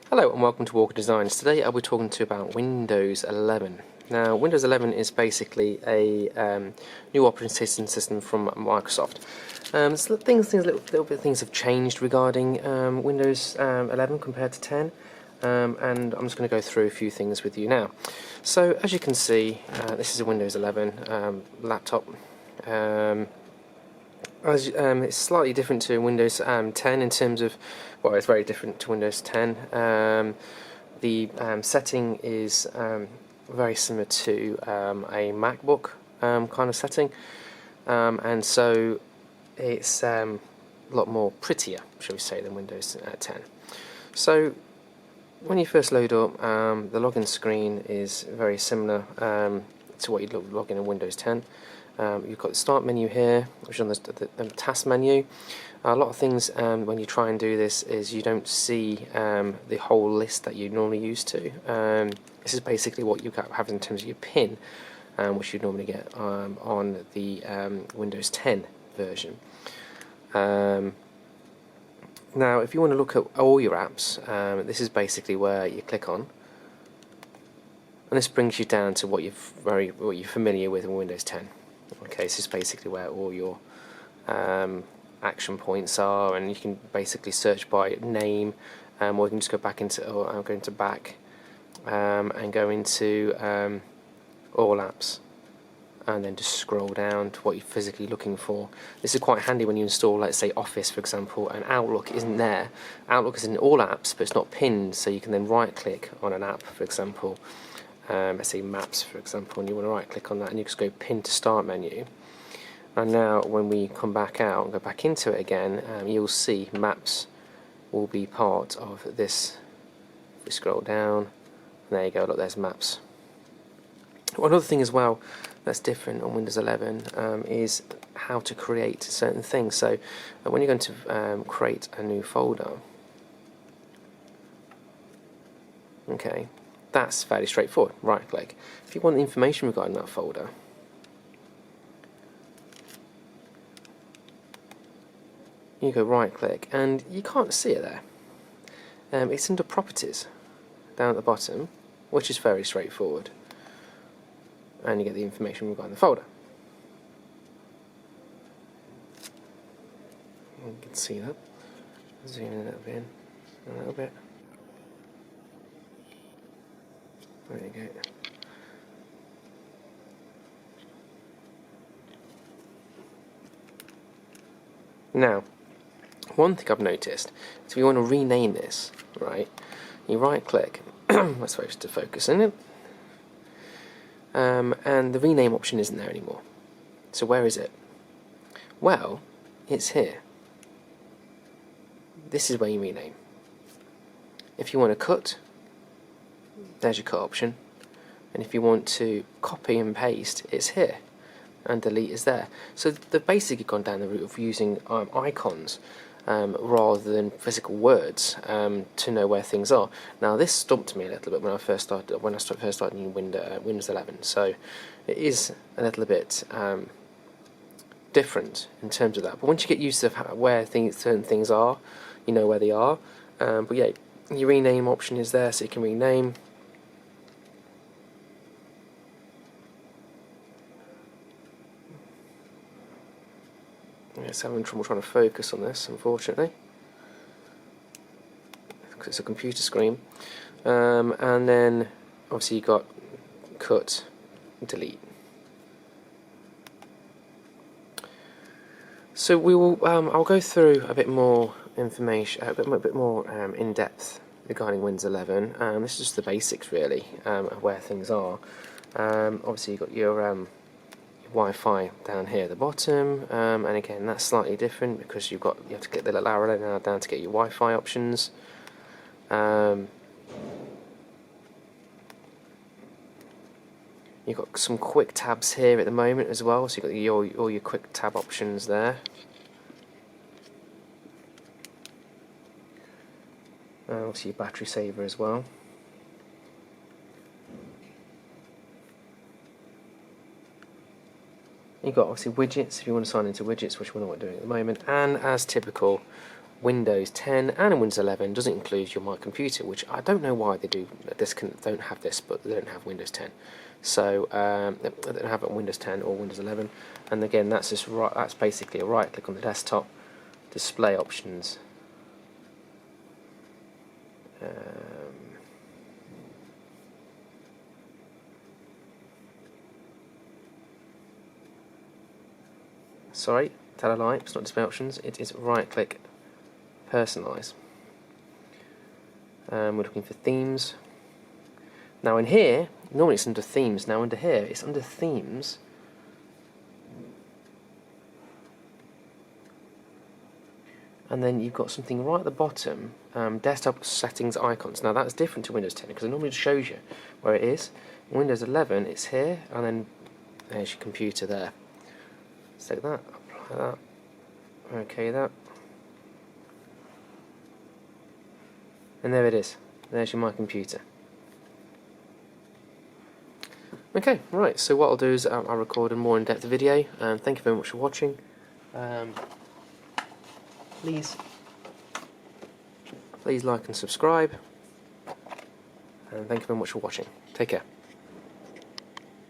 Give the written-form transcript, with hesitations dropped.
Hello and welcome to Walker Designs. Today I'll be talking to you about Windows 11. Now Windows 11 is basically a new operating system from Microsoft. So little bit of things have changed regarding Windows 11 compared to 10, and I'm just going to go through a few things with you now. So as you can see, this is a Windows 11 laptop. It's slightly different to Windows 10 in terms of, well, it's very different to Windows 10. The setting is very similar to a Macbook kind of setting, and so it's a lot more prettier, shall we say, than Windows 10. So when you first load up, the login screen is very similar to what you'd log in Windows 10. You've got the start menu here, which is on the task menu. A lot of things when you try and do this is you don't see the whole list that you normally used to. This is basically what you have in terms of your pin, which you normally get on the Windows 10 version. Now if you want to look at all your apps, this is basically where you click on, and this brings you down to what you're familiar with in Windows 10. Okay, this is basically where all your action points are, and you can basically search by name, or you can just go back into, I'm going to back, and go into all apps, and then just scroll down to what you're physically looking for. This is quite handy when you install, let's say, Office, for example, and Outlook isn't there. Outlook is in all apps, but it's not pinned, so you can then right-click on an app, for example. Let's say Maps, for example, and you want to right click on that and you just go pin to start menu, and now when we come back out and go back into it again, you'll see Maps will be part of this. If we scroll down, there you go, look, there's Maps. Another thing as well that's different on Windows 11 is how to create certain things. So when you're going to create a new folder, okay, that's fairly straightforward. Right click. If you want the information regarding that folder, you go right click, and you can't see it there. It's under properties down at the bottom, which is very straightforward, and you get the information regarding the folder. You can see that. Zoom in a little bit. There you go. Now, one thing I've noticed is if you want to rename this, right, you right click, let's wait to focus in it, and the rename option isn't there anymore. So where is it? Well, it's here. This is where you rename. If you want to cut, there's your cut option, and if you want to copy and paste, it's here, and delete is there. So they've basically gone down the route of using icons rather than physical words to know where things are. Now this stumped me a little bit when I first started using Windows 11. So it is a little bit different in terms of that. But once you get used to where certain things are, you know where they are. But yeah, your rename option is there, so you can rename. It's having trouble trying to focus on this, unfortunately, because it's a computer screen. And then obviously you got cut, delete. So we will. I'll go through a bit more information, a bit more in depth regarding Windows 11. This is just the basics, really, of where things are. Obviously you've got your Wi-Fi down here at the bottom, and again that's slightly different because you have to click the little arrow now down to get your Wi-Fi options. You've got some quick tabs here at the moment as well, so you've got all your quick tab options there. Obviously your battery saver as well. You've got obviously widgets if you want to sign into widgets, which we're not doing at the moment, and as typical, Windows 10 and in Windows 11 doesn't include your My Computer, which I don't know why they don't have this, but they don't have Windows 10. So they don't have it on Windows 10 or Windows 11. And again, that's basically a right click on the desktop, display options. Sorry, tell a lie, it's not display options, it is right click, personalise. We're looking for themes. Now in here, normally it's under themes, now under here it's under themes. And then you've got something right at the bottom, desktop settings icons. Now that's different to Windows 10 because it normally shows you where it is. In Windows 11 it's here, and then there's your computer there. Select that, apply that, OK that. And there it is, there's your My Computer. Okay, right, so what I'll do is I'll record a more in-depth video. Thank you very much for watching. Please like and subscribe, and thank you very much for watching. Take care.